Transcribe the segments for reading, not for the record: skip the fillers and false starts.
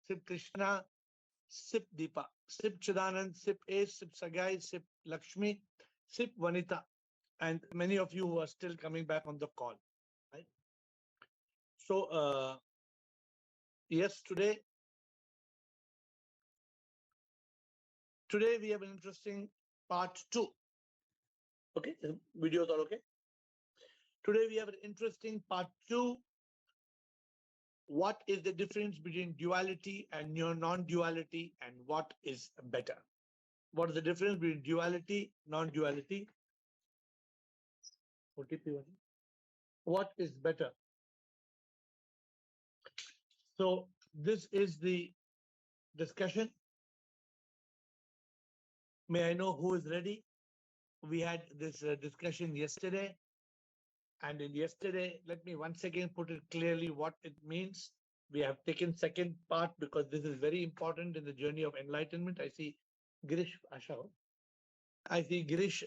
Sip Krishna, Sip Deepa, Sip Chidanand, Sip Ace, Sip Sagai, Sip Lakshmi, Sip Vanita, and many of you who are still coming back on the call. Right? So, yes, today we have an interesting part 2. Okay, the videos are okay. Today we have an interesting part 2. What is the difference between duality and non-duality, and what is better? What is the difference between duality, non-duality? What is better? So this is the discussion. May I know who is ready? We had this discussion yesterday. And in yesterday, let me once again put it clearly what it means. We have taken second part because this is very important in the journey of enlightenment. I see Girish Asha. I see Girish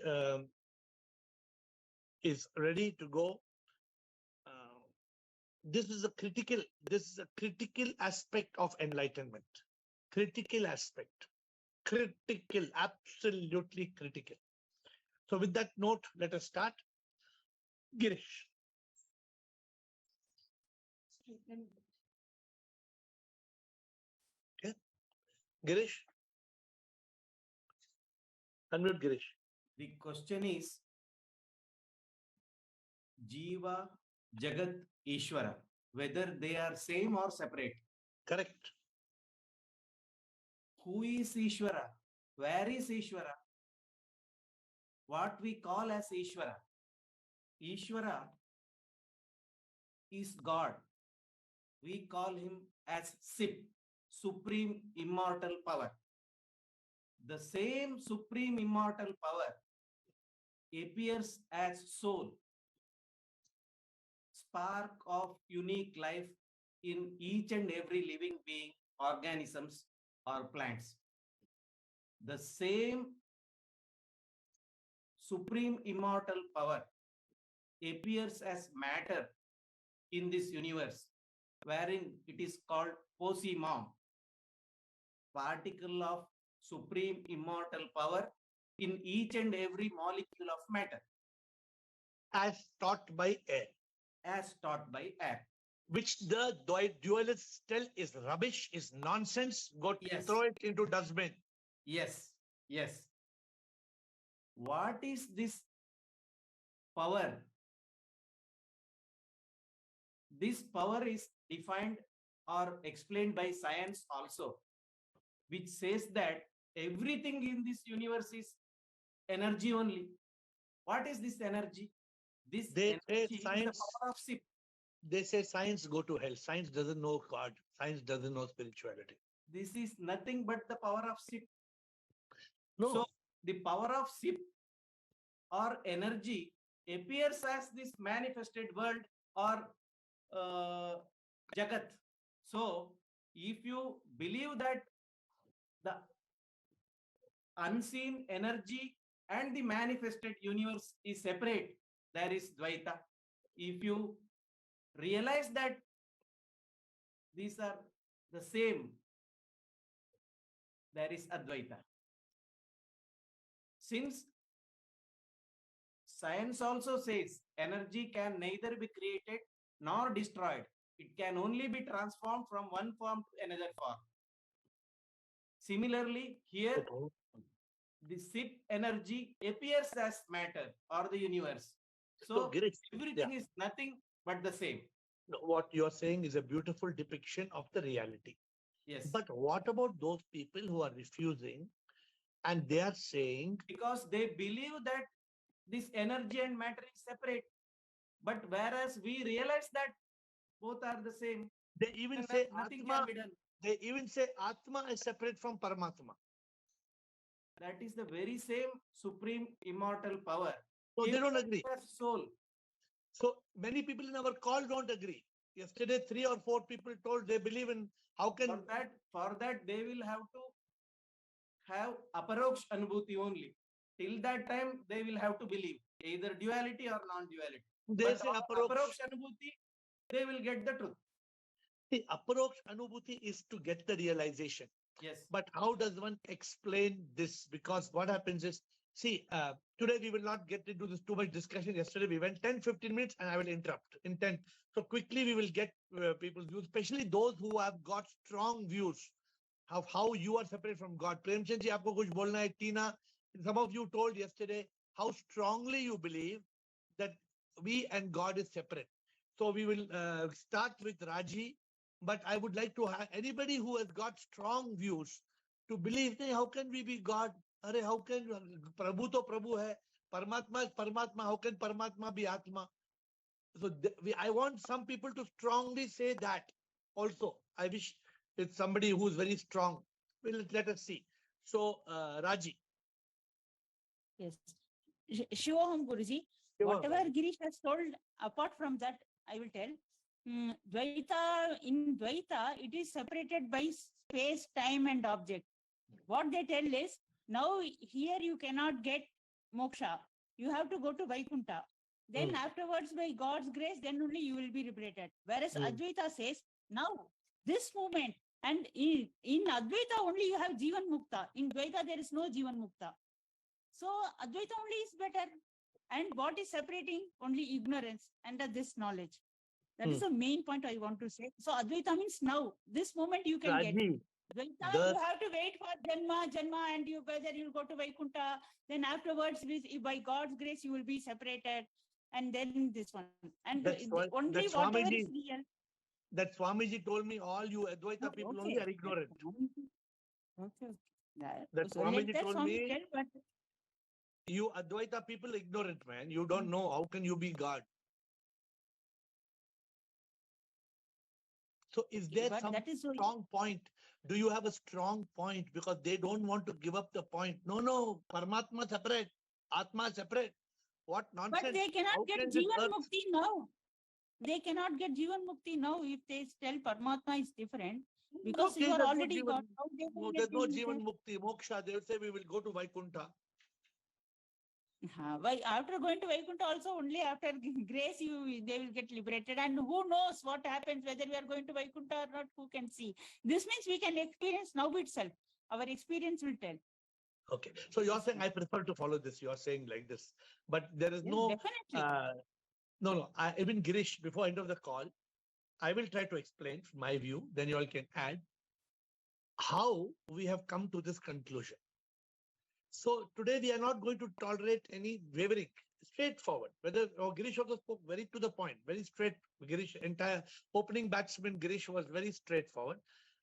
is ready to go. This is a critical aspect of enlightenment. Critical aspect. Critical, absolutely critical. So with that note, let us start. Girish. Okay. Girish. Unmute Girish. The question is Jiva, Jagat, Ishvara, whether they are same or separate. Correct. Who is Ishvara? Where is Ishvara? What we call as Ishvara. Ishvara is God. We call him as Sip, Supreme Immortal Power. The same Supreme Immortal Power appears as soul, spark of unique life in each and every living being, organisms or plants. The same Supreme Immortal Power appears as matter in this universe, wherein it is called Posimom, particle of Supreme Immortal Power in each and every molecule of matter. As taught by AiR. As taught by AiR. Which the dualists tell is rubbish, is nonsense. Go throw it into dustbin. Yes, yes. What is this power? This power is defined or explained by science also, which says that everything in this universe is energy only. What is this energy? This energy is the power of Sip. They say science go to hell. Science doesn't know God. Science doesn't know spirituality. This is nothing but the power of Sip. No. So the power of Sip or energy appears as this manifested world or Jagat. So if you believe that the unseen energy and the manifested universe is separate, there is Dvaita. If you realize that these are the same, there is Advaita. Since science also says energy can neither be created nor destroyed, it can only be transformed from one form to another form. Similarly, here the Sip energy appears as matter or the universe. So everything is nothing but the same. What you are saying is a beautiful depiction of the reality. Yes. But what about those people who are refusing and they are saying? Because they believe that this energy and matter is separate. But whereas we realize that both are the same. They even say nothing Atma, can be done. They even say Atma is separate from Paramatma. That is the very same supreme immortal power. So they don't agree. Soul. So many people in our call don't agree. Yesterday, 3 or 4 people told they believe in how can for that they will have to have aparoksh anubhuti only. Till that time they will have to believe either duality or non-duality. They say aparoksh anubhuti, they will get the truth. The approach anubhuti is to get the realization. Yes. But how does one explain this? Because what happens is, see, today we will not get into this too much discussion. Yesterday we went 10-15 minutes and I will interrupt in 10. So quickly we will get people's views, especially those who have got strong views of how you are separate from God. Premchand ji, aapko kuch bolna hai? Tina, some of you told yesterday how strongly you believe that we and God is separate. So we will start with Raji, but I would like to have anybody who has got strong views to believe, hey, how can we be God? Arey, how can Prabhu to Prabhu hai? Paramatma is Paramatma. How can Paramatma be Atma? So I want some people to strongly say that also. I wish it's somebody who's very strong. Well, let us see. So, Raji. Yes. Shivoham Guruji, whatever Girish has told, apart from that, I will tell. Dvaita, in Dvaita, it is separated by space, time, and object. What they tell is, now here you cannot get moksha. You have to go to Vaikuntha. Then afterwards, by God's grace, then only you will be liberated. Whereas Advaita says, now, this moment, and in Advaita only you have Jivan Mukta. In Dvaita, there is no Jivan Mukta. So Advaita only is better. And what is separating? Only ignorance and this knowledge. That is the main point I want to say. So Advaita means now, this moment you can get. Dvaita, you have to wait for Janma, and you whether you'll go to Vaikuntha. Then afterwards, by God's grace, you will be separated. And then this one. And only whatever is real. That Swamiji told me all you Advaita people only are ignorant. Okay. That Swamiji told me, you Advaita people ignorant, man. You don't know. How can you be God? So is there some strong point? Do you have a strong point? Because they don't want to give up the point. No, Paramatma separate, Atma separate. What nonsense? But they cannot get Jivan Mukti now. They cannot get Jivan Mukti now if they tell Paramatma is different. Because you are already God. No, there's no Jivan Mukti, Moksha. They'll say we will go to Vaikuntha. After going to Vaikuntha also, only after grace they will get liberated. And who knows what happens, whether we are going to Vaikuntha or not, who can see. This means we can experience now itself. Our experience will tell. Okay. So you're saying I prefer to follow this. You're saying like this. But there is no... Definitely. No. Even Girish, before end of the call, I will try to explain my view. Then you all can add how we have come to this conclusion. So today we are not going to tolerate any wavering. Straightforward. Whether Girish also spoke very to the point, very straight. Girish, entire opening batsman Girish was very straightforward.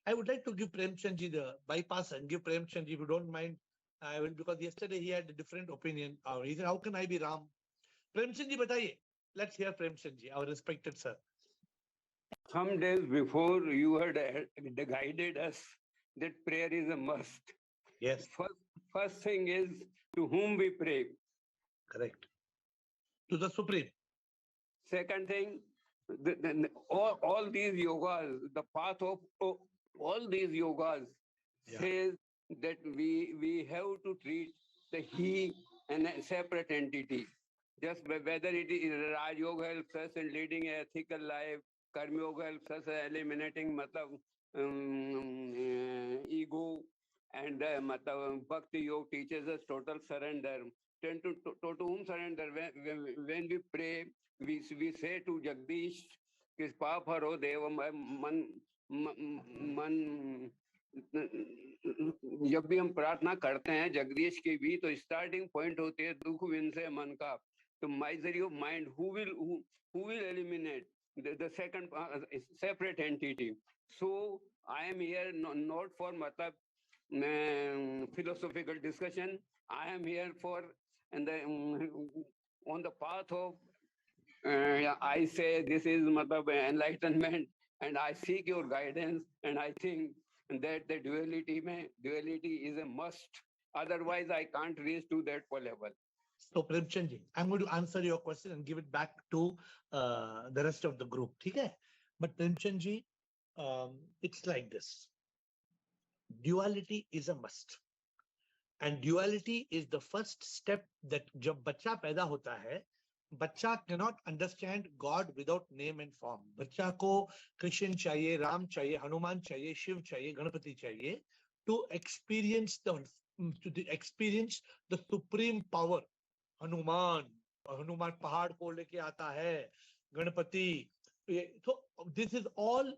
I would like to give Premchandji the bypass and give Premchandji, if you don't mind, I will, because yesterday he had a different opinion. He said, how can I be Ram? Premchandji, bataiye. Let's hear Premchandji, our respected sir. Some days before you had guided us that prayer is a must. Yes. First thing is to whom we pray. Correct. To the Supreme. Second thing, all these yogas, the path of all these yogas says that we have to treat the he and a separate entity. Just whether it is Raj Yoga helps us in leading an ethical life, Karma Yoga helps us eliminating ego, and Bhakti Yoga teaches us total surrender. To whom surrender? When we pray, we say to Jagdish, Kispa Haro Deva Man. जब भी हम प्रार्थना करते हैं जगदीश की भी तो starting point होती है दुख विनसे मन का तो misery of mind who will eliminate the second separate entity. So I am here not for philosophical discussion. I am here for and on the path of I say this is enlightenment and I seek your guidance and I think that the duality is a must. Otherwise, I can't reach to that level. So, Premchandji, I'm going to answer your question and give it back to the rest of the group. Okay? But Premchandji, it's like this. Duality is a must. And duality is the first step that जब बच्चा पैदा होता है, बच्चा cannot understand God without name and form. बच्चा को कृष्ण चाहिए, राम चाहिए, हनुमान चाहिए, शिव चाहिए, गणपति चाहिए to experience the supreme power. Hanuman पहाड़ को लेके आता है, Ganpati. So this is all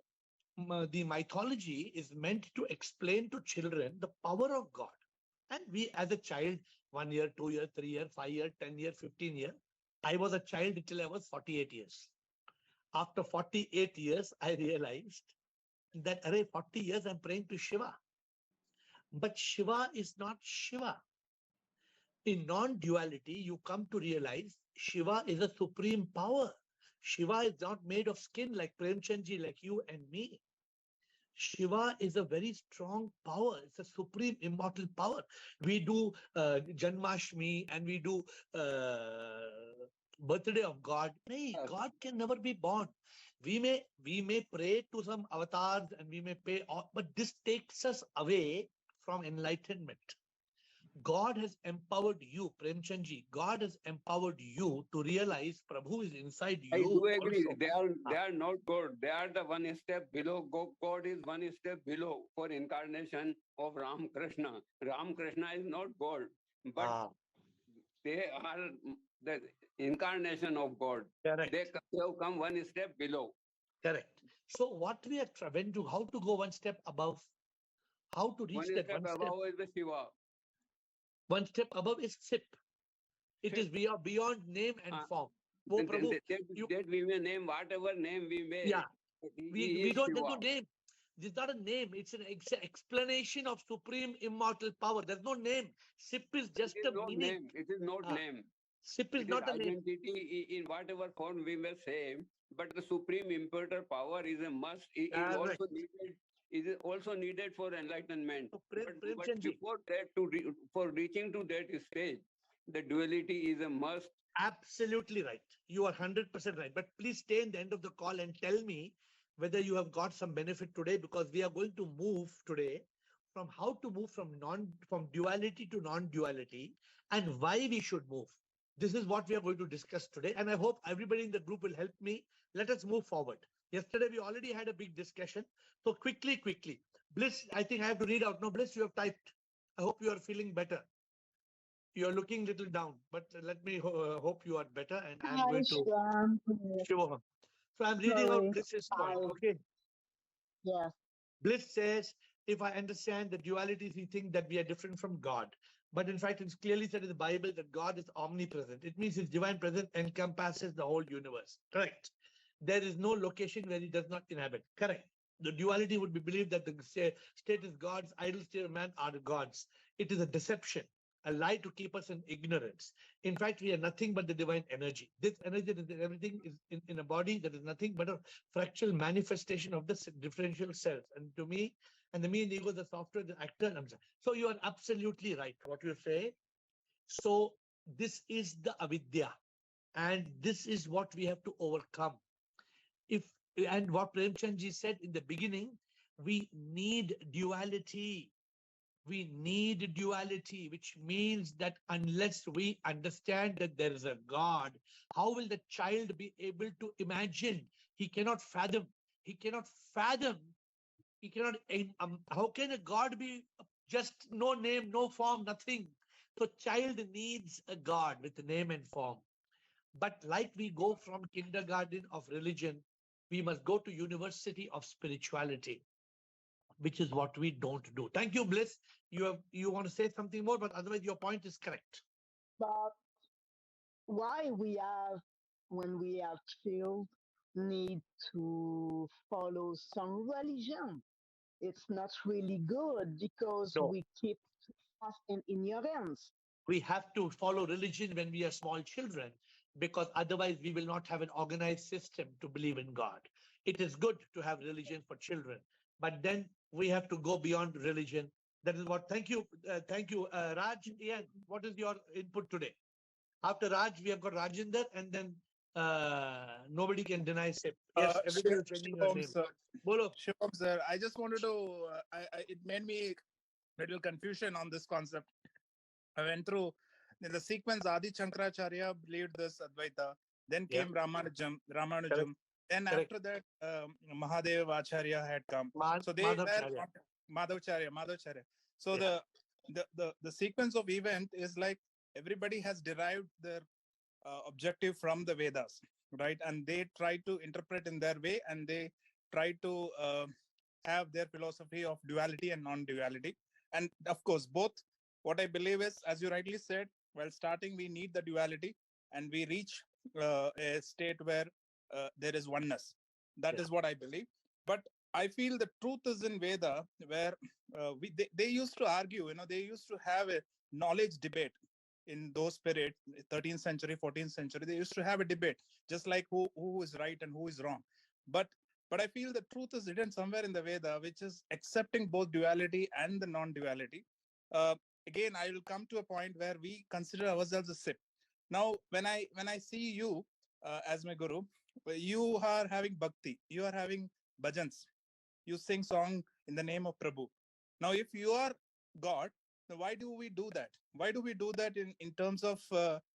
the mythology is meant to explain to children the power of God. And we as a child, 1 year, 2 year, 3 year, 5 year, 10 year, 15 year, I was a child till I was 48 years. After 48 years, I realized that, array, 40 years I'm praying to Shiva. But Shiva is not Shiva. In non-duality, you come to realize Shiva is a supreme power. Shiva is not made of skin like Premchandji, like you and me. Shiva is a very strong power. It's a supreme immortal power. We do Janmashtami and we do birthday of God. No, God can never be born. We may pray to some avatars and we may pay, but this takes us away from enlightenment. God has empowered you, Premchandji. God has empowered you to realize Prabhu is inside you. I do agree. Also. They are not God. They are the one step below. God is one step below for incarnation of Ram Krishna. Ram Krishna is not God, but they are the incarnation of God. Correct. They have come one step below. Correct. So what we are trying to, how to go one step above, how to reach One that step one step. above is the Shiva. One step above is SIP. It is beyond name and form. Oh, Prabhu, that we may name whatever name we may. Yeah. We don't, there's Shiva. no name. This is not a name. It's an explanation of supreme immortal power. There's no name. SIP is just It is a not meaning. name. It is not name. SIP is not a name. Identity in whatever form we may say, but the supreme imperator power is a must. It is also needed. It is also needed for enlightenment. So, But before that, for reaching to that stage, the duality is a must. Absolutely right. You are 100% right. But please stay in the end of the call and tell me whether you have got some benefit today, because we are going to move today from how to move from duality to non-duality and why we should move. This is what we are going to discuss today. And I hope everybody in the group will help me. Let us move forward. Yesterday, we already had a big discussion. So quickly. Bliss, I think I have to read out. No, Bliss, you have typed. I hope you are feeling better. You're looking a little down, but let me hope you are better. And I'm going to Shivoham. So I'm reading out Bliss's point. Okay. Yes. Bliss says, if I understand the dualities, we think that we are different from God. But in fact, it's clearly said in the Bible that God is omnipresent. It means his divine presence encompasses the whole universe. Correct. There is no location where he does not inhabit. Correct. The duality would be believed that the state is God's, idle state of man are gods. It is a deception, a lie to keep us in ignorance. In fact, we are nothing but the divine energy. This energy, everything is in a body that is nothing but a fractal manifestation of the differential cells. And to me, and the me and ego, the software, the actor. So you are absolutely right what you say. So this is the avidya, and this is what we have to overcome. And what Premchandji said in the beginning, we need duality. We need duality, which means that unless we understand that there is a God, how will the child be able to imagine? He cannot fathom. He cannot fathom. He cannot. How can a God be just no name, no form, nothing? So child needs a God with name and form. But like we go from kindergarten of religion, we must go to university of spirituality, which is what we don't do. Thank you, Bliss. You want to say something more, but otherwise your point is correct. But why when we have children, need to follow some religion? It's not really good because we keep us in ignorance. We have to follow religion when we are small children, because otherwise we will not have an organized system to believe in God. It is good to have religion for children, but then we have to go beyond religion. That is what. Thank you, Raj. Ian, what is your input today? After Raj, we have got Rajinder, and then nobody can deny SIP. Yes, everybody is changing your name. Bolo. Shivam sir, I just wanted to, it made me a little confusion on this concept. I went through in the sequence, Adi Shankaracharya believed this Advaita. Then Yeah. came Ramanujam. Correct. Then Correct. after that, Mahadeva Acharya had come. So they Madhavacharya. were Madhavacharya. So Yeah. the sequence of event is like everybody has derived their objective from the Vedas, right? And they try to interpret in their way, and they try to have their philosophy of duality and non-duality. And of course, both. What I believe is, as you rightly said, while starting, we need the duality, and we reach a state where there is oneness. That is what I believe. But I feel the truth is in Veda, where they used to argue. They used to have a knowledge debate in those periods, 13th century, 14th century. They used to have a debate, just like who is right and who is wrong. But I feel the truth is hidden somewhere in the Veda, which is accepting both duality and the non-duality. Uh, Again, I will come to a point where we consider ourselves a sip. Now, when I see you as my guru, you are having bhakti, you are having bhajans, you sing song in the name of Prabhu. Now, if you are God, why do we do that? Why do we do that in terms of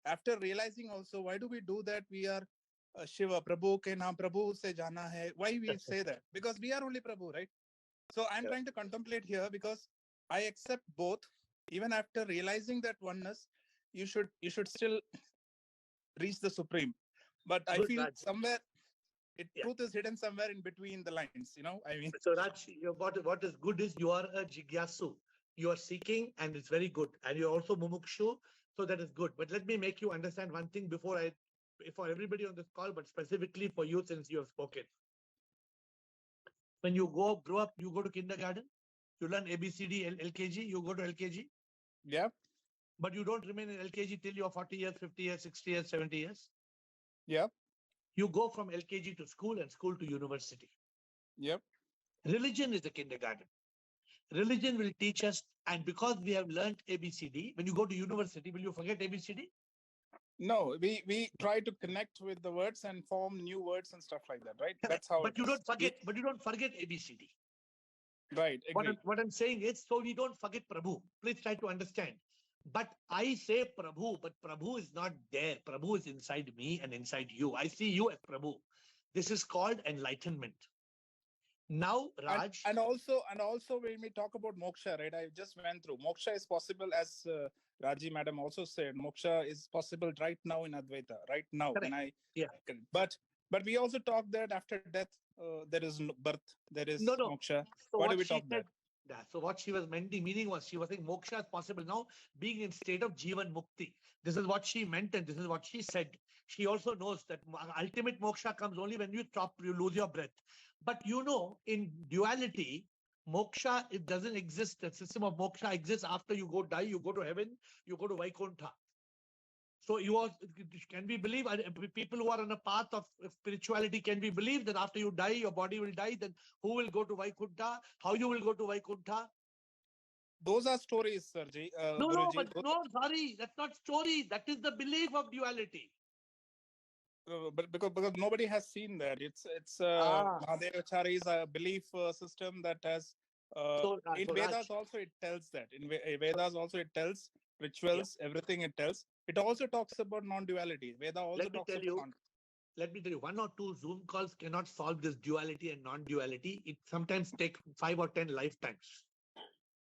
after realizing also? Why do we do that? We are Shiva, Prabhu ke naam Prabhu se jana hai. Why we say that? Because we are only Prabhu, right? So I'm trying to contemplate here, because I accept both. Even after realizing that oneness, you should still reach the supreme. But I feel somewhere truth is hidden somewhere in between the lines. I mean. So Raj, what is good is you are a jigyasu. You are seeking, and it's very good. And you're also mumukshu, so that is good. But let me make you understand one thing for everybody on this call, but specifically for you, since you have spoken. When you grow up, you go to kindergarten, you learn ABCD, LKG, you go to LKG. Yeah. But you don't remain in LKG till you're 40 years, 50 years, 60 years, 70 years. Yeah. You go from LKG to school and school to university. Yep. Religion is the kindergarten. Religion will teach us, and because we have learned ABCD, when you go to university, will you forget ABCD? No, we try to connect with the words and form new words and stuff like that, right? That's how. But you don't forget. But you don't forget ABCD. Right. Agree. What I'm saying is, so we don't forget Prabhu. Please try to understand. But I say Prabhu, but Prabhu is not there. Prabhu is inside me and inside you. I see you as Prabhu. This is called enlightenment. Now, Raj. And also when we talk about moksha, right? I just went through. Moksha is possible, as Raji Madam also said. Moksha is possible right now in Advaita. Right now, But we also talk that after death, there is no birth, there is moksha. So why do we talk that? So what she was meaning was, she was saying moksha is possible now, being in state of Jivan Mukti. This is what she meant, and this is what she said. She also knows that ultimate moksha comes only when you lose your breath. But in duality, moksha, it doesn't exist. The system of moksha exists after you die, you go to heaven, you go to Vaikuntha. So can we believe, people who are on a path of spirituality, can we believe that after you die, your body will die, then who will go to Vaikuntha? How you will go to Vaikuntha? Those are stories, Sirji. Sorry, that's not story. That is the belief of duality. But because nobody has seen that. It's Mahadevacharya is a belief system that has in Vedas also it tells that. In Vedas also it tells rituals, everything it tells. It also talks about non-duality. Veda also talks about let me tell you, 1 or 2 Zoom calls cannot solve this duality and non-duality. It sometimes takes 5 or 10 lifetimes.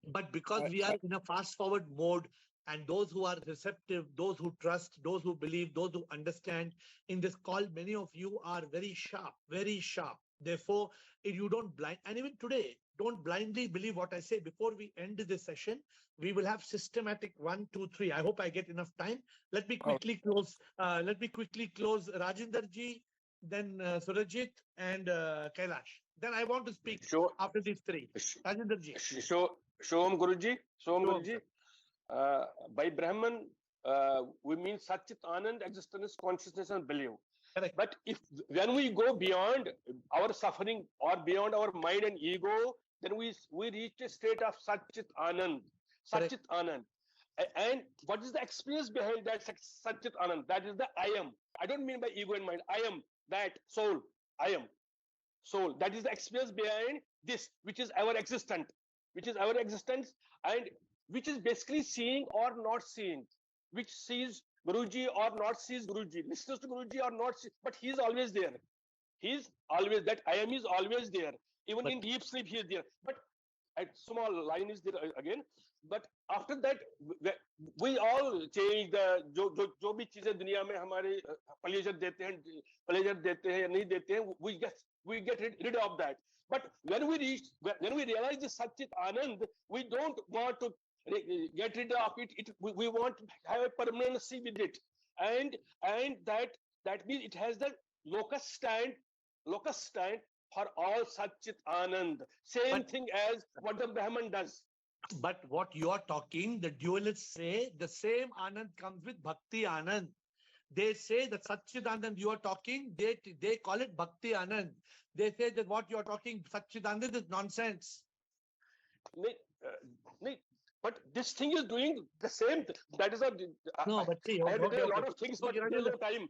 But because we are in a fast-forward mode, and those who are receptive, those who trust, those who believe, those who understand, in this call, many of you are very sharp, very sharp. Therefore, if you don't and even today, don't blindly believe what I say. Before we end this session, we will have systematic 1, 2, 3. I hope I get enough time. Let me quickly close. Rajinder ji, then Surajit and Kailash. Then I want to speak after these 3. Rajinder ji. Shom Guruji. By Brahman, we mean Satchit Anand, existence, consciousness, and belief. Correct. But when we go beyond our suffering or beyond our mind and ego, then we reach a state of Satchit Anand. Satchit Anand. And what is the experience behind that Satchit Anand? That is the I am. I don't mean by ego and mind. I am that soul. I am soul. That is the experience behind this, which is our existence, and which is basically seeing or not seeing. which sees Guruji or not sees Guruji, listens to Guruji or not, but he is always there. He's always, that I am is always there. Even in deep sleep, he is there. But a small line is there again. But after that, we all change the जो भी चीजें दुनिया में हमारे pleasure देते हैं या नहीं देते हैं, we get rid of that. But when we realize the Satchit Anand, we don't want to get rid of it. We want to have a permanency with it, and that means it has the locus stand for all Satchit Anand. Same thing as what the Brahman does. But what you are talking, the dualists say the same Anand comes with Bhakti Anand. They say that Satchit Anand you are talking, they call it Bhakti Anand. They say that what you are talking, Satchit Anand, is nonsense. But this thing is doing the same. That is a. No, but see, I have written a lot of things, but there's no time.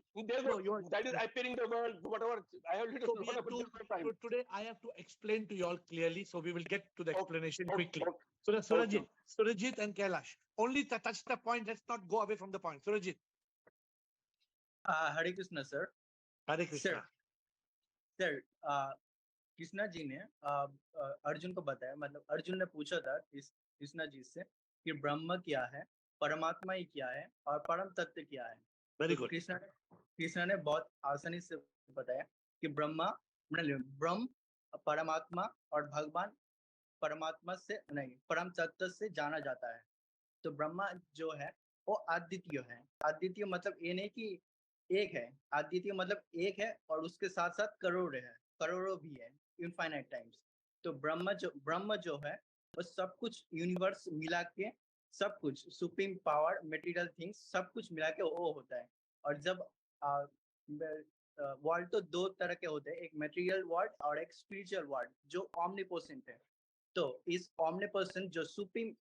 That is appearing the world, whatever. I have written a lot of time. Today, I have to explain to you all clearly, so we will get to the explanation quickly. So, Surajit and Kailash, only touch the point. Let's not go away from the point. Surajit. Hare Krishna, sir. Hare Krishna. Sir, Krishna ji ने अर्जुन को बताया, मतलब अर्जुन ने पूछा था कृष्णा जी से कि ब्रह्म क्या है, परमात्मा ही क्या है और परम तत्व क्या है. Very good. कृष्णा ने बहुत आसानी से बताया कि ब्रह्म परमात्मा और भगवान परमात्मा से नहीं, परम तत्व से जाना जाता है. तो ब्रह्मा जो है वो अद्वितीय है. अद्वितीय मतलब ये नहीं कि एक है, अद्वितीय मतलब एक है और उसके साथ साथ करोड़ों भी है, इनफाइनाइट टाइम्स. तो ब्रह्म जो है वो सब कुछ यूनिवर्स मिला के, सब कुछ सुप्रीम पावर, मटेरियल थिंग्स सब कुछ मिला के वो होता है. और जब वर्ल्ड तो दो तरह के होते हैं, एक मटेरियल वर्ल्ड और एक स्पिरिचुअल वर्ल्ड जो ऑमनीपोसेंट है. तो इस ऑमनीपोसेंट जो सुप्रीम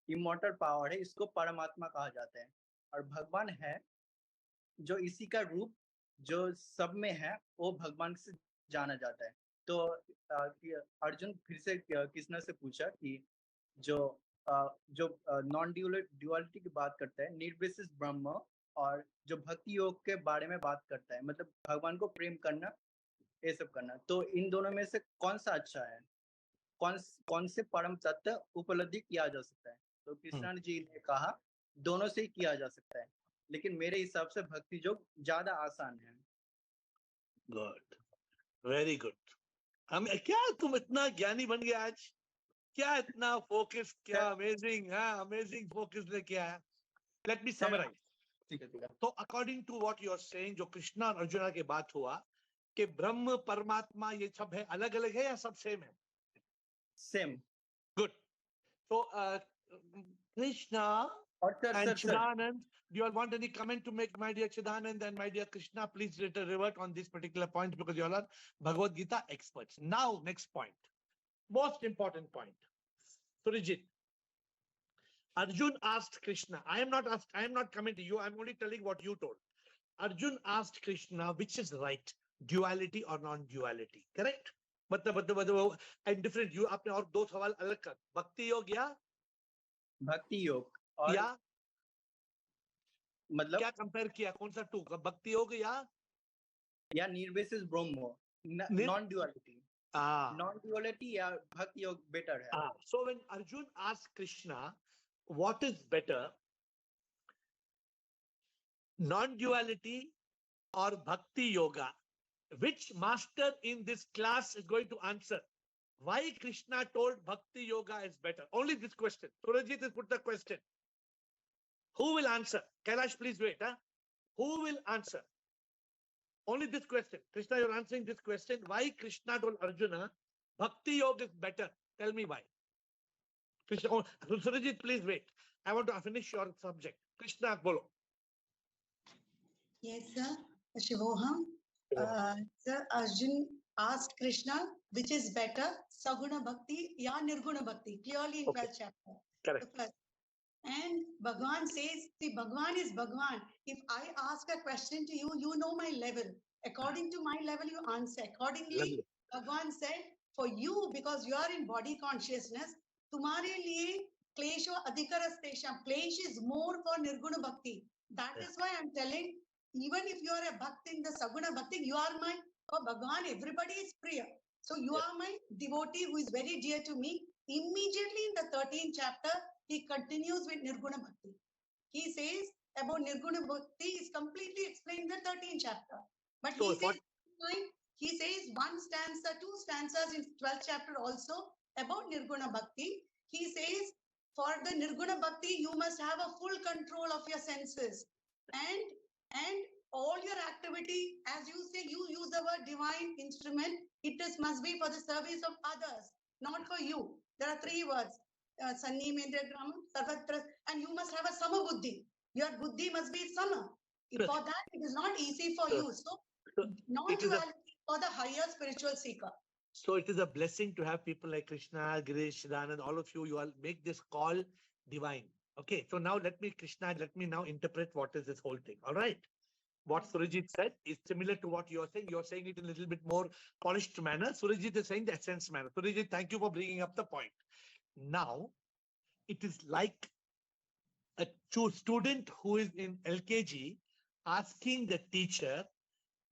इमॉर्टल पावर है, इसको परमात्मा कहा जाता है. और भगवान है जो इसी का रूप जो सब में है, वो भगवान से जाना जाता है. तो अर्जुन फिर से कृष्ण से पूछा कि जो नॉन ड्यूअलिटी की बात करता है, निर्विशेष ब्रह्म, और जो भक्ति योग के बारे में बात करता है, मतलब भगवान को प्रेम करना, ये सब करना, तो इन दोनों में से कौन सा अच्छा है, कौन से परम तत्व उपलब्धि किया जा सकता है? तो कृष्ण जी ने कहा दोनों से ही किया जा सकता है, लेकिन मेरे हिसाब से भक्ति योग ज्यादा आसान है. Good, very good. हम क्या तुम इतना ज्ञानी बन गया आज? क्या इतना फोकस? क्या अमेजिंग फोकस लेके आया. Let me summarise. ठीक है. तो according to what you are saying, जो कृष्णा और अर्जुना की बात हुआ कि ब्रह्म परमात्मा ये सब है, अलग अलग है या सब सेम है? सेम. गुड. तो Krishna and Chidanand, do you all want any comment to make, my dear Chidanand and my dear Krishna? Please revert on this particular point, because you all are Bhagavad Gita experts. Now, next point, most important point. Surijit, Arjun asked Krishna. I am not commenting you. I'm only telling what you told. Arjun asked Krishna, which is right, duality or non-duality? Correct? मतलब and different. You आपने और दो सवाल अलग कर. भक्ति योग या भक्ति योग या मतलब क्या कंपेयर किया? कौन सा टू? भक्ति योग या निर्विशेष ब्रह्म, नॉन ड्यूअलिटी. नॉन ड्यूअलिटी या भक्ति योग बेटर है. So when Arjun asked Krishna what is better, non-duality or bhakti yoga, which master in this class is going to answer why Krishna told bhakti yoga is better? Only this question. Surajit has put the question. Who will answer? Kailash, please wait. Who will answer? Only this question. Krishna, you're answering this question. Why Krishna told Arjuna bhakti yoga is better? Tell me why. Krishna, Surajit, please wait. I want to finish your subject. Krishna, bolo. Yes, sir. Shivoham. Sir, Arjun asked Krishna, which is better, Saguna Bhakti ya Nirguna Bhakti, clearly in 12th chapter. Correct. And Bhagwan says, see, Bhagwan is Bhagwan. If I ask a question to you, you know my level. According to my level, you answer. Accordingly, Bhagwan said, for you, because you are in body consciousness, तुम्हारे लिए Klesho adhikarastesham. Klesh is more for Nirguna Bhakti. That is why I'm telling, even if you are a Bhakt in the Saguna Bhakti, you are my, for Bhagwan, everybody is Priya. So you are my devotee who is very dear to me. Immediately in the 13th chapter, he continues with Nirguna Bhakti. He says about Nirguna Bhakti is completely explained in the 13th chapter. But So he says one stanza, two stanzas in 12th chapter also about Nirguna Bhakti. He says, for the Nirguna Bhakti, you must have a full control of your senses. And all your activity, as you say, you use the word divine instrument, must be for the service of others, not for you. There are three words. Sanni Mendra Gram, Sarvatra, and you must have a sama buddhi. Your buddhi must be sama. For that, it is not easy for you. So, non-duality for the higher spiritual seeker. So it is a blessing to have people like Krishna, Girish, Siddhanand, all of you. You all make this call divine. Okay, so now let me now interpret what is this whole thing. All right. What Surajit said is similar to what you're saying. You're saying it in a little bit more polished manner. Surajit is saying the essence manner. Surajit, thank you for bringing up the point. Now, it is like a student who is in LKG asking the teacher,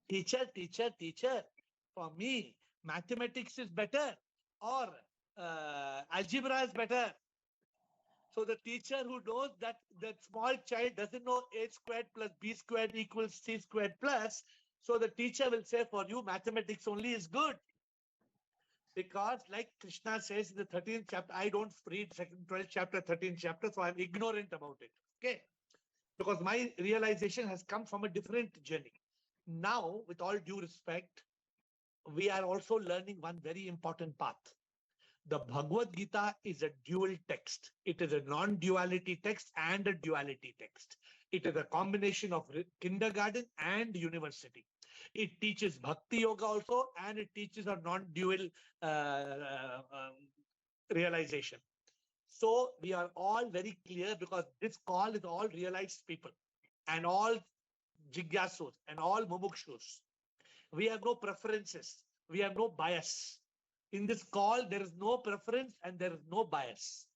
teacher, for me, mathematics is better or algebra is better. So the teacher who knows that small child doesn't know a squared plus b squared equals c squared plus, so the teacher will say for you mathematics only is good. Because like Krishna says in the 13th chapter, I don't read 12th chapter, 13th chapter, so I'm ignorant about it. Okay. Because my realization has come from a different journey. Now, with all due respect, we are also learning one very important path. The Bhagavad Gita is a dual text. It is a non-duality text and a duality text. It is a combination of kindergarten and university. It teaches Bhakti Yoga also, and it teaches a non-dual realization. So we are all very clear because this call is all realized people and all jigyasus and all mumukshus. We have no preferences. We have no bias. In this call, there is no preference and there is no bias.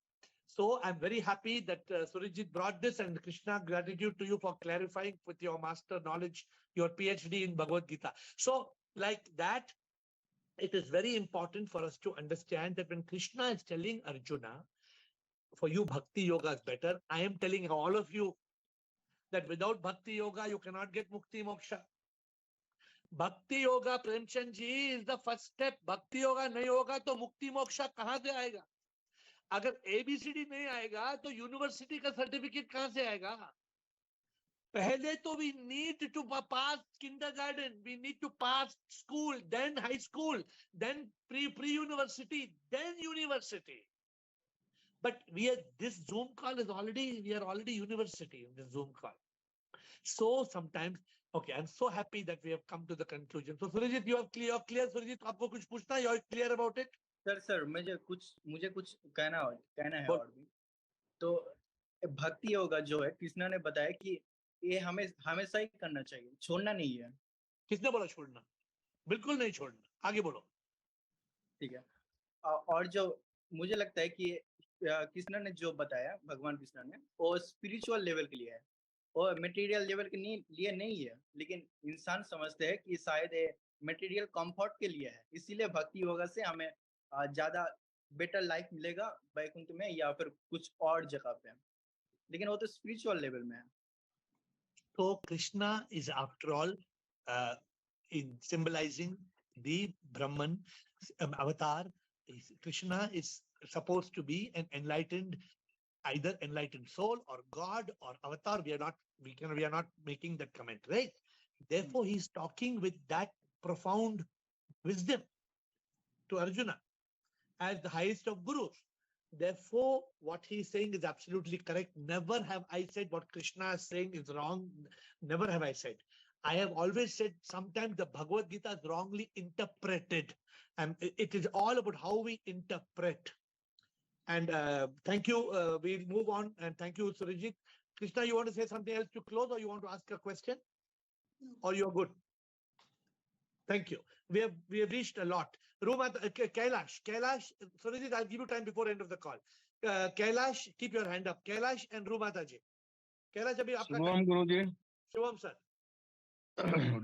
So I'm very happy that Surajit brought this, and Krishna, gratitude to you for clarifying with your master knowledge, your PhD in Bhagavad Gita. So like that, it is very important for us to understand that when Krishna is telling Arjuna, for you Bhakti Yoga is better, I am telling all of you that without Bhakti Yoga, you cannot get Mukti Moksha. Bhakti Yoga, Premchand ji, is the first step. Bhakti Yoga nahi hoga to Mukti Moksha kahan se aayega? अगर ABCD नहीं आएगा तो university का certificate कहां से आएगा? पहले तो we need to pass kindergarten, we need to pass school, then high school, then pre-university, then university. But this Zoom call is we are already university in this Zoom call. So sometimes, okay, I'm so happy that we have come to the conclusion. So Surajit, you are clear, Surajit, आपको कुछ पूछना है? You are clear about it? Sir मुझे कुछ कहना है और भी। तो भक्ति योगा जो है कृष्णा ने बताया कि ये हमें हमेशा ही करना चाहिए, छोड़ना नहीं है। किसने बोला छोड़ना? बिल्कुल नहीं छोड़ना, आगे बोलो। ठीक है। और जो मुझे लगता है कि कृष्णा ने जो बताया, भगवान कृष्णा ने, वो स्पिरिचुअल लेवल के लिए है और मटेरियल लेवल के लिए नहीं है, लेकिन इंसान समझते हैं कि शायद मटेरियल कंफर्ट के लिए है, इसीलिए भक्ति योगा से हमें ज्यादा बेटर लाइफ मिलेगा वैकुंठ में या फिर कुछ और जगह पे, लेकिन वो तो स्पिरिचुअल लेवल में है। So Krishna is after all in symbolizing the Brahman avatar. Krishna is supposed to be an enlightened, either enlightened soul or God or avatar. We are not making that comment, right? Therefore, he's talking with that profound wisdom to Arjuna as the highest of gurus. Therefore, what he's saying is absolutely correct. Never have I said what Krishna is saying is wrong. Never have I said. I have always said sometimes the Bhagavad Gita is wrongly interpreted. And it is all about how we interpret. And thank you. We'll move on. And thank you, Surajit. Krishna, you want to say something else to close, or you want to ask a question? No. Or you're good? Thank you. We have reached a lot. Kailash, Surajit, I'll give you time before end of the call. Kailash, keep your hand up. Kailash and Rumata ji. Kailash, abhi aapka Shivam Guruji, Shivam sir.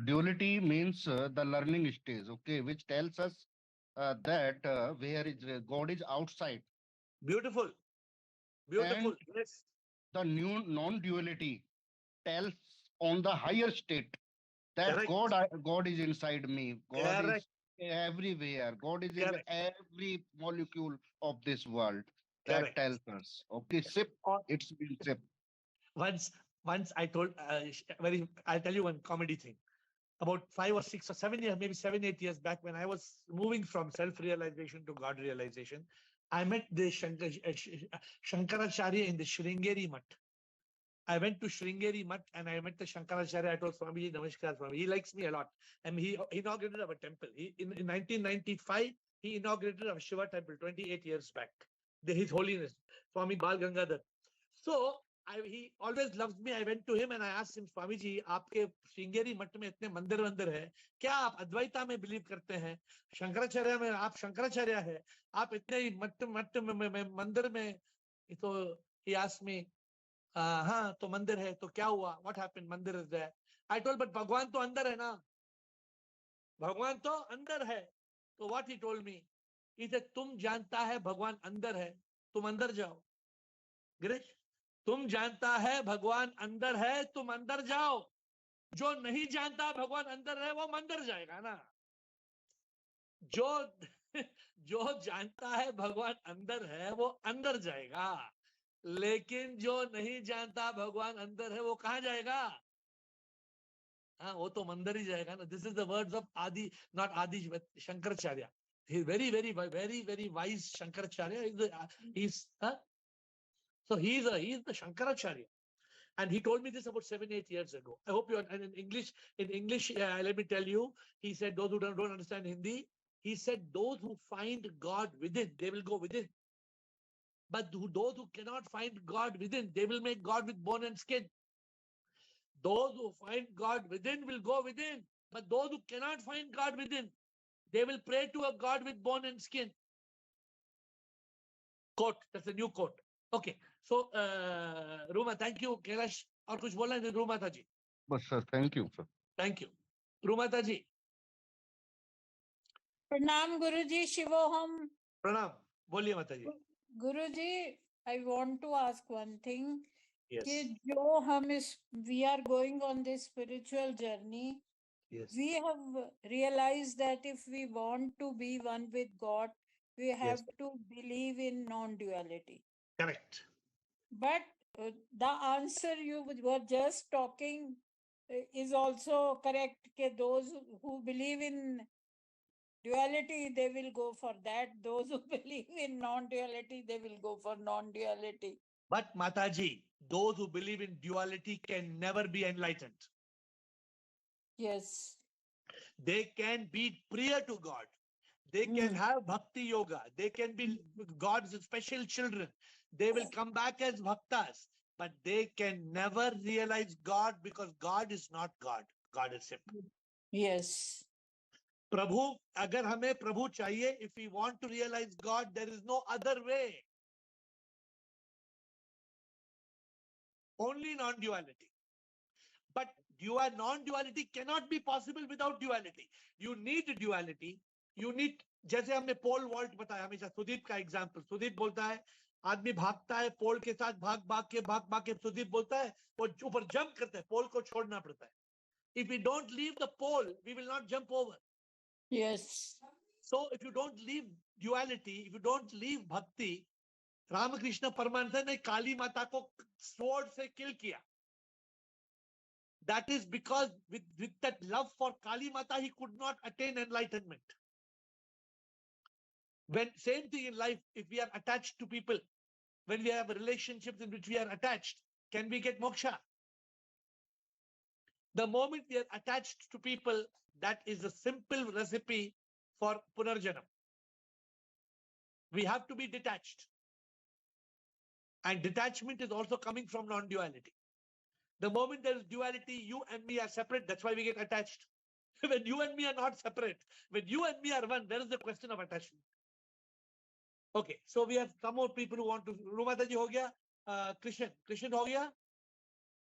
duality means the learning stage, okay, which tells us that where is God is outside, Beautiful. Beautiful. and Yes. the new non-duality tells on the higher state that Correct. God is inside me. God Correct. is everywhere. God is in Correct. every molecule of this world. That Correct. tells us. Okay, sip. Or It's been sip. once I told I'll tell you one comedy thing. About 5 or 6 or 7 years, maybe 7, 8 years back, when I was moving from self-realization to God realization, I met the Shankaracharya in the Sringeri Mutt. I went to Sringeri Mutt and I met the Shankaracharya. I told Swamiji, Namaskar Swami. He likes me a lot. And he inaugurated our temple. In 1995, he inaugurated our Shiva temple 28 years back. His Holiness, Swami Bal Gangadhar. So he always loves me. I went to him and I asked him, Swamiji, आपके श्रृंगेरी मठ में इतने मंदिर वंदिर है, क्या आप अद्वैता में believe करते हैं? शंकराचार्य में आप शंकराचार्य है, आप इतने मठ में मंदिर में, तो he asked me, हाँ तो मंदिर है, तो क्या हुआ? What happened? मंदिर is there. I told, but भगवान तो अंदर है ना, भगवान तो अंदर है. तो what he told me, he said, तुम जानता है भगवान अंदर है, तुम अंदर जाओ. गिरीश, तुम जानता है भगवान अंदर है, तुम अंदर जाओ. जो नहीं जानता भगवान अंदर है, वो मंदिर जाएगा ना. जो जानता है भगवान अंदर है, वो अंदर जाएगा. लेकिन जो नहीं जानता भगवान अंदर है, वो कहां जाएगा? हाँ, वो तो मंदिर ही जाएगा ना. This is the words of आदि, नॉट आदि, Shankaracharya. He very wise Shankaracharya. So he's the Shankaracharya. And he told me this about 7, 8 years ago. I hope you are. And in English, let me tell you, he said, those who don't understand Hindi, he said, those who find God within, they will go within. But those who cannot find God within, they will make God with bone and skin. Those who find God within will go within. But those who cannot find God within, they will pray to a God with bone and skin. Quote. That's a new quote. Okay. So, Ruma, thank you. Kailash, और कुछ बोलना है रूमा था जी? But sir, thank you, sir. Thank you. रूमाता जी. प्रणाम गुरुजी, शिवोहम. प्रणाम. बोलिए माता जी. गुरुजी, I want to ask one thing. Yes. कि जो हम we are going on this spiritual journey. Yes. We have realized that if we want to be one with God, we have to believe in non-duality. Correct. But the answer you were just talking is also correct. That those who believe in duality, they will go for that. Those who believe in non-duality, they will go for non-duality. But Mataji, those who believe in duality can never be enlightened. Yes. They can be priya to God. They can have bhakti yoga. They can be God's special children. They will come back as bhaktas, but they can never realize God because God is not God. God is simple. Yes. Prabhu, agar hame Prabhu chahiye, if we want to realize God, there is no other way. Only non-duality. But non-duality cannot be possible without duality. You need duality. You need, जैसे हमने pole vault बताया हमेशा, सुदीप का example. Sudeep बोलता है आदमी भागता है पोल के साथ, भाग के सुदीप बोलता है वो ऊपर जंप करता है, पोल को छोड़ना पड़ता है. If we don't leave the pole, we will not jump over. Yes. So if you don't leave duality, if you don't leave bhakti, Ramakrishna Paramahansa ने काली माता को sword से kill किया. That is because with that love for Kali Mata, he could not attain enlightenment. When same thing in life, if we are attached to people, when we have relationships in which we are attached, can we get moksha? The moment we are attached to people, that is a simple recipe for punarjanam. We have to be detached. And detachment is also coming from non-duality. The moment there is duality, you and me are separate. That's why we get attached. When you and me are not separate, when you and me are one, there is the question of attachment. Okay, so we have some more people who want to. Rumata ji ho gaya. Krishan ho gaya.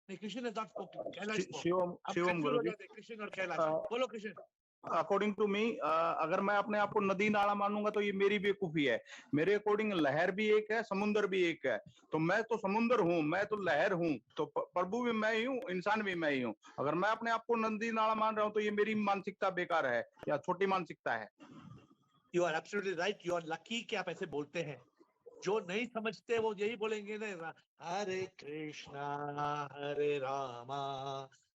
नहीं, Krishan has not spoken. Kailash spoke. Shivam अब Shivam confuse हो गुरुजी, जाते हैं Krishan और Kailash. बोलो Krishan. According to me, अगर मैं अपने आप को नदी नाला मानूंगा तो ये मेरी बेवकूफी है। मेरे अकॉर्डिंग लहर भी एक है, समुंदर भी एक है। तो मैं तो समुंदर हूँ, मैं तो लहर हूँ, तो प्रभु भी मैं ही हूँ, इंसान भी मैं ही हूँ। अगर मैं अपने आप को नदी नाला मान रहा हूँ तो ये मेरी मानसिकता बेकार है या छोटी मानसिकता है। You are absolutely right. You are lucky कि आप ऐसे बोलते हैं. जो नहीं समझते वो यही बोलेंगे ना, हरे कृष्णा हरे रामा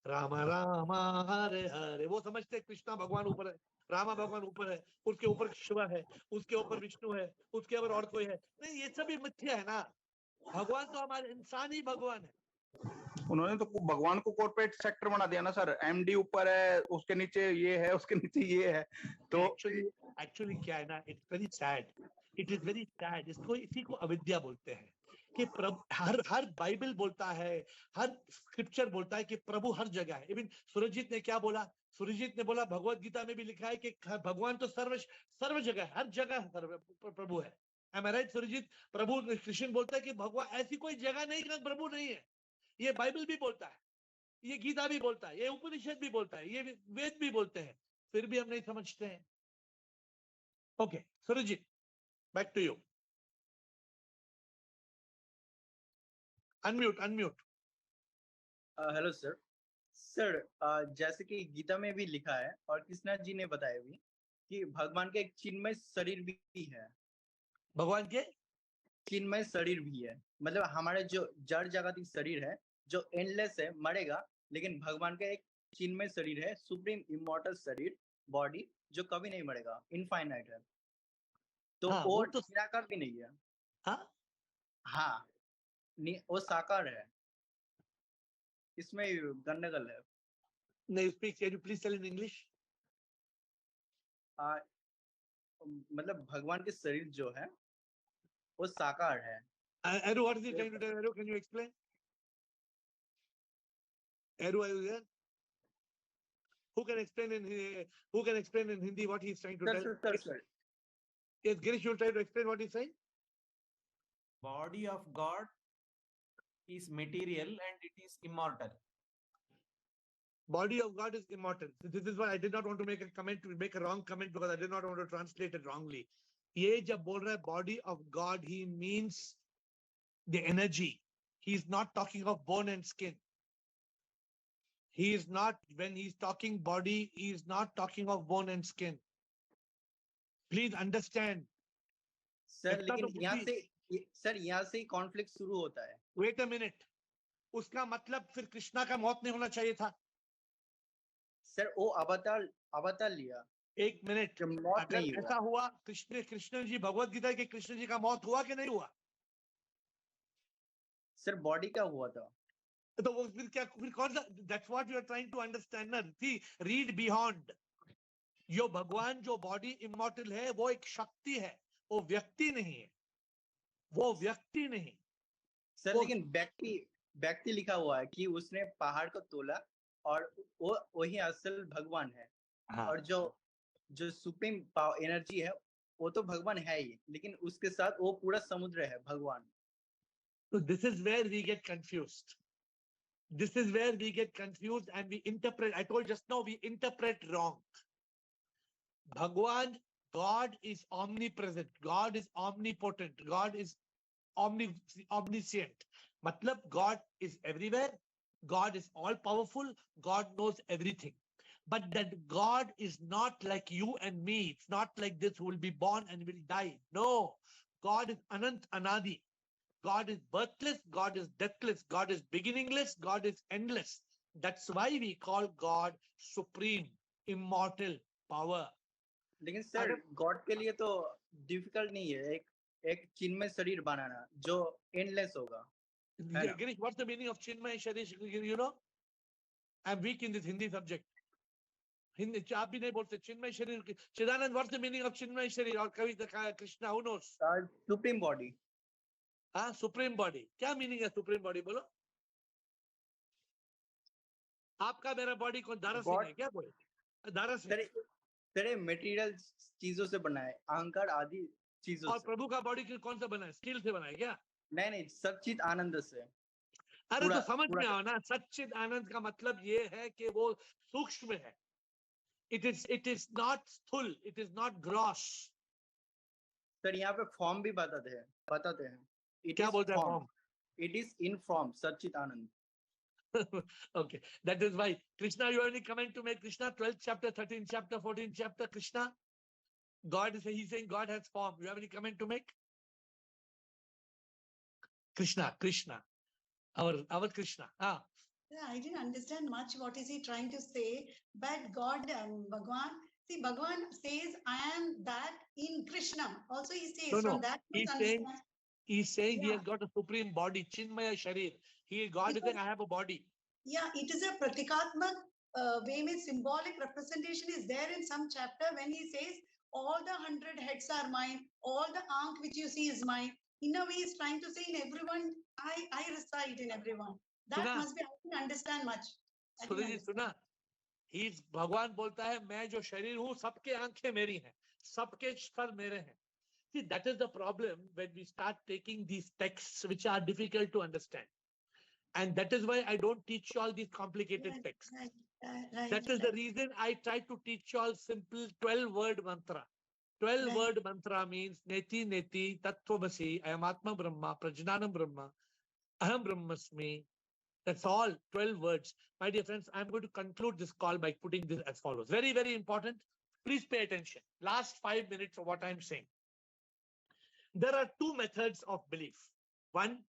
रामा रामा हरे हरे. वो समझते हैं कृष्णा भगवान ऊपर है, रामा भगवान ऊपर है, उसके ऊपर शिवा है, उसके ऊपर विष्णु है, उसके ऊपर और कोई है. नहीं, ये सभी मिथ्या है ना. भगवान तो हमारे इंसान ही भगवान है. उन्होंने तो भगवान को कॉर्पोरेट सेक्टर बना दिया ना सर। एमडी ऊपर है, उसके नीचे ये है, उसके नीचे ये है. तो एक्चुअली क्या है ना, it's very sad. It is very sad. इसको इसी को अविद्या बोलते हैं कि प्रभु हर बाइबल बोलता है, हर स्क्रिप्चर बोलता है कि प्रभु हर जगह है. इवन सुरजीत ने क्या बोला? सुरजीत ने बोला भगवत गीता में भी लिखा है कि भगवान तो सर्व जगह है, हर जगह प्रभु है. Am I right, Surjit? प्रभु कृष्ण बोलता है कि भगवान ऐसी कोई जगह नहीं कि प्रभु नहीं है. ये बाइबल भी बोलता है, ये गीता भी बोलता है, ये उपनिषद भी बोलता है, ये वेद भी बोलते हैं. फिर भी हम नहीं समझते हैं. Okay, Surjit, back to you. Unmute. Hello sir. Sir, जैसे कि गीता में भी लिखा है और कृष्णा जी ने बताया भी कि भगवान का एक चिन्मय शरीर भी है. भगवान के चिन्मय शरीर भी है, मतलब हमारे जो जड़ जागतिक शरीर है जो एंडलेस है, मरेगा, लेकिन भगवान का एक चिन्मय शरीर है, सुप्रीम इमॉर्टल शरीर, बॉडी, जो कभी नहीं मरेगा, इनफाइनाइट है. तो हाँ, वो वो तो निराकार भी नहीं है. हाँ, हाँ, वो साकार है. इसमें गंडगोल है. नहीं, speak. Can you please tell in English? मतलब भगवान के शरीर जो है वो साकार है. Aru, what is he trying to tell? Aru, can you explain? Aru, are you there? Who can explain in Hindi what he's trying to tell? Sir. Yes, Girish, you'll try to explain what he's saying. Body of God is material and it is immortal. Body of God is immortal. This is why I did not want to make a wrong comment, because I did not want to translate it wrongly. ये जब बोल रहा है body of God, he means the energy. He is not talking of bone and skin. He is not, when he's talking body, he is not talking of bone and skin. Please understand. Sir, लेकिन यहाँ से ही conflict शुरू होता है. Wait a minute. उसका मतलब फिर कृष्णा का मौत नहीं होना चाहिए था. सर, वो अवतार लिया. एक मिनट. अगर ऐसा हुआ, कृष्ण जी, भगवत गीता के कृष्ण जी का मौत हुआ कि नहीं हुआ? सर, बॉडी का हुआ था. तो वो फिर कौन सा? That's what you are trying to understand ना. See, read beyond. यो भगवान जो बॉडी इमॉर्टल है वो एक शक्ति है, वो व्यक्ति नहीं है. वो व्यक्ति नहीं सर, लेकिन व्यक्ति लिखा हुआ है कि उसने पहाड़ को तोला और वो वही असल भगवान है. हाँ. और जो सुप्रीम एनर्जी है वो तो भगवान है ही, लेकिन उसके साथ वो पूरा समुद्र है भगवान. So this is where we get confused. This is where we get confused and we interpret. I told just now, we interpret wrong. Bhagwan, God is omnipresent. God is omnipotent. God is omniscient. Matlab, God is everywhere. God is all powerful. God knows everything. But that God is not like you and me. It's not like this who will be born and will die. No. God is Anant Anadi. God is birthless. God is deathless. God is beginningless. God is endless. That's why we call God supreme, immortal power. लेकिन sir, God के लिए तो difficult नहीं है एक चिन्मय शरीर बनाना जो endless होगा. Girish, what's the meaning of Chinmay Sharir? You know, I'm weak in this Hindi subject. Hindi, आप भी नहीं बोलते Chinmay Sharir. Chidanand, what's the meaning of Chinmay Sharir? और कवि Krishna, who knows? Supreme body. हाँ, supreme body. क्या meaning है supreme body? बोलो. आपका मेरा बॉडी कौन? दारा सिंह है क्या? कोई दारा सिंह? सर, मटेरियल चीजों से बना है, अहंकार आदि चीजों और से। प्रभु का बॉडी कौन सा बना है? स्टील से बना है क्या? नहीं, सच्चित आनंद से। अरे पूरा- तो समझ में पूरा- आओ ना, सच्चिद आनंद का मतलब ये है कि वो सूक्ष्म है. It is not स्थूल, it is not gross. Sir यहाँ पे फॉर्म भी बताते हैं It क्या is बोलता है form. Form? It is in form, सच्चित आनंद. Okay, that is why. Krishna, you have any comment to make? Krishna, 12th chapter, 13th chapter, 14th chapter, Krishna? He's saying God has form. You have any comment to make? Krishna, our Krishna. Ah. Yeah, I didn't understand much what is he trying to say, but God, Bhagwan, see, Bhagwan says, I am that in Krishna. Also he says, No. from that we He's saying he Yeah. has got a supreme body, Chinmaya Sharir. God is saying, I have a body. Yeah, it is a pratikatmak way, means symbolic representation is there in some chapter when he says, all the 100 heads are mine, all the ankh which you see is mine. In a way, he's trying to say in everyone, I reside in everyone. That Suna? must be, I didn't understand much. I didn't Surya ji understand. सुना, भगवान बोलता है मैं जो शरीर हूं, सबके आंखें मेरी हैं, सबके स्तर मेरे हैं. See, that is the problem when we start taking these texts which are difficult to understand. And that is why I don't teach you all these complicated texts. That is the reason I try to teach you all simple 12-word mantra. 12-word mantra means neti neti tattvamasi, I am Atma Brahma, Prajnanam Brahma, Aham Brahmasmi. That's all 12 words. My dear friends, I'm going to conclude this call by putting this as follows. Very, very important. Please pay attention. Last 5 minutes of what I'm saying. There are two methods of belief. One,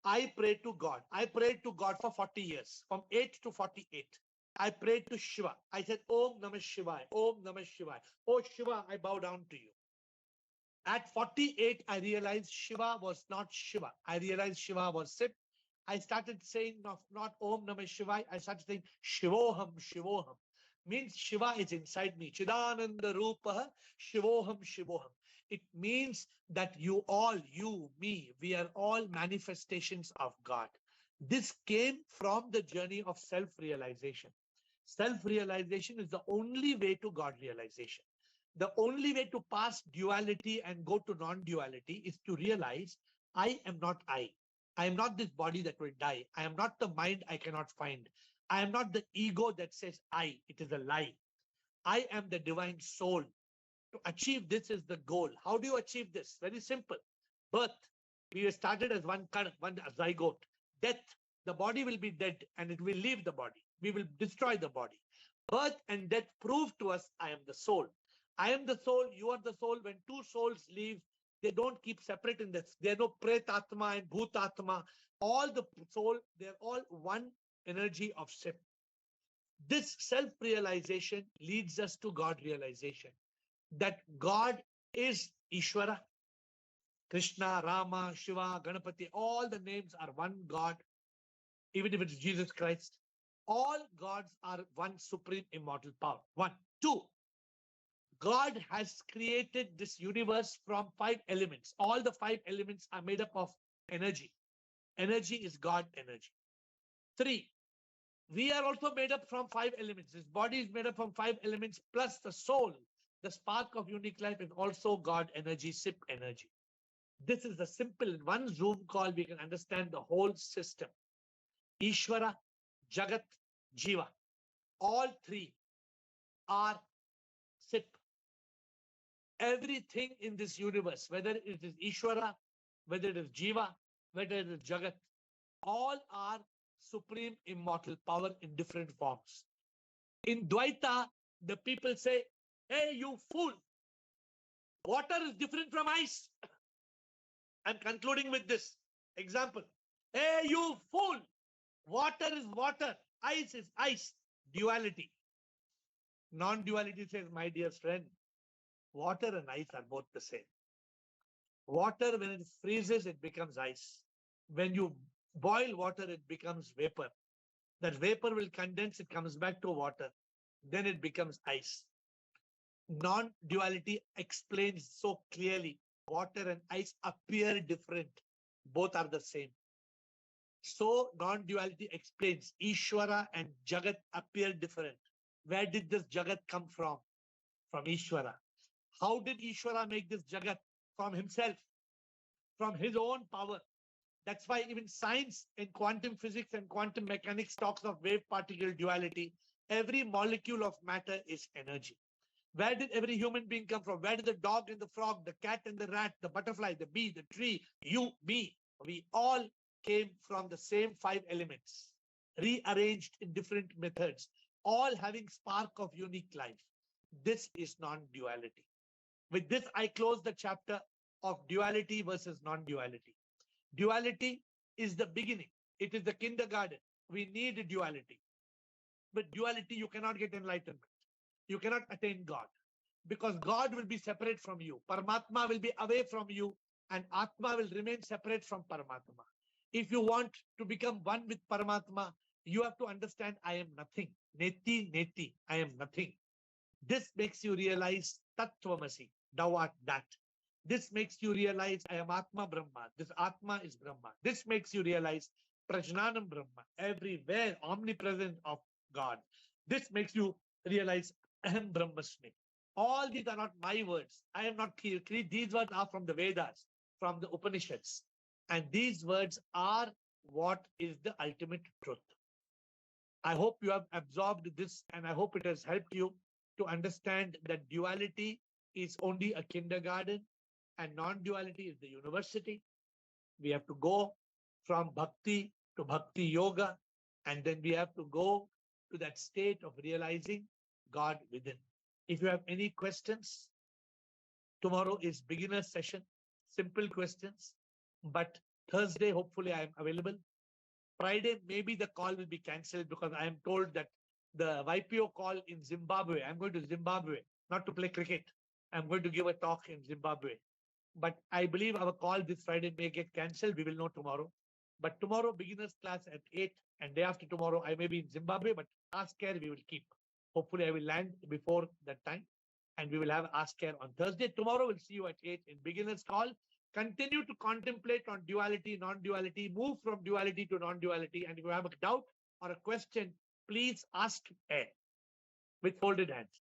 I pray to God. I prayed to God for 40 years, from 8 to 48. I prayed to Shiva. I said, Om Namah Shivaya, Om Namah Shivaya. Oh Shiva, I bow down to you. At 48, I realized Shiva was not Shiva. I realized Shiva was Sip. I started saying not Om Namah Shivaya. I started saying Shivoham, Shivoham. Means Shiva is inside me. Chidananda Rupaha, Shivoham, Shivoham. It means that you all, you, me, we are all manifestations of God. This came from the journey of self-realization. Self-realization is the only way to God realization. The only way to pass duality and go to non-duality is to realize I am not I. I am not this body that will die. I am not the mind I cannot find. I am not the ego that says I. It is a lie. I am the divine soul. To achieve this is the goal. How do you achieve this? Very simple. Birth. We started as one zygote. Death. The body will be dead and it will leave the body. We will destroy the body. Birth and death prove to us I am the soul. I am the soul. You are the soul. When two souls leave, they don't keep separate in this. There are no pretatma and bhutatma. All the soul, they're all one energy of Shiv. This self-realization leads us to God realization. That God is Ishvara, Krishna, Rama, Shiva, Ganapati, all the names are one God, even if it's Jesus Christ. All gods are one supreme immortal power. 1. 2. God has created this universe from 5 elements. All the 5 elements are made up of energy. Energy is God energy. 3. We are also made up from 5 elements. This body is made up from 5 elements plus the soul. The spark of unique life is also God energy, SIP energy. This is the simple, in one Zoom call, we can understand the whole system. Ishvara, Jagat, Jiva. All 3 are SIP. Everything in this universe, whether it is Ishvara, whether it is Jiva, whether it is Jagat, all are supreme immortal power in different forms. In Dvaita, the people say, hey, you fool, water is different from ice. I'm concluding with this example. Hey, you fool, water is water, ice is ice. Duality. Non-duality says, my dear friend, water and ice are both the same. Water, when it freezes, it becomes ice. When you boil water, it becomes vapor. That vapor will condense, it comes back to water. Then it becomes ice. Non-duality explains so clearly. Water and ice appear different. Both are the same. So non-duality explains Ishvara and Jagat appear different. Where did this Jagat come from? From Ishvara. How did Ishvara make this Jagat? from himself, from his own power. That's why even science in quantum physics and quantum mechanics talks of wave particle duality. Every molecule of matter is energy. Where did every human being come from? Where did the dog and the frog, the cat and the rat, the butterfly, the bee, the tree, you, me? We all came from the same 5 elements, rearranged in different methods, all having spark of unique life. This is non-duality. With this, I close the chapter of duality versus non-duality. Duality is the beginning. It is the kindergarten. We need duality. But duality, you cannot get enlightenment. You cannot attain God. Because God will be separate from you. Paramatma will be away from you. And Atma will remain separate from Paramatma. If you want to become one with Paramatma, you have to understand I am nothing. Neti, neti, I am nothing. This makes you realize Tattvamasi, thou art that. This makes you realize I am Atma Brahma. This Atma is Brahma. This makes you realize Prajnanam Brahma, everywhere, omnipresent of God. This makes you realize Aham Brahmasmi. All these are not my words. I am not clear. These words are from the Vedas, from the Upanishads. And these words are what is the ultimate truth. I hope you have absorbed this and I hope it has helped you to understand that duality is only a kindergarten and non-duality is the university. We have to go from bhakti to bhakti yoga, and then we have to go to that state of realizing God within. If you have any questions, tomorrow is beginner session, simple questions, but Thursday, hopefully I am available. Friday, maybe the call will be cancelled because I am told that the YPO call in Zimbabwe, I'm going to Zimbabwe, not to play cricket. I'm going to give a talk in Zimbabwe. But I believe our call this Friday may get cancelled. We will know tomorrow. But tomorrow, beginners class at 8, and day after tomorrow, I may be in Zimbabwe, but Ask Care we will keep. Hopefully, I will land before that time, and we will have Ask Care on Thursday. Tomorrow, we'll see you at 8 in beginners call. Continue to contemplate on duality, non-duality, move from duality to non-duality. And if you have a doubt or a question, please ask AiR with folded hands.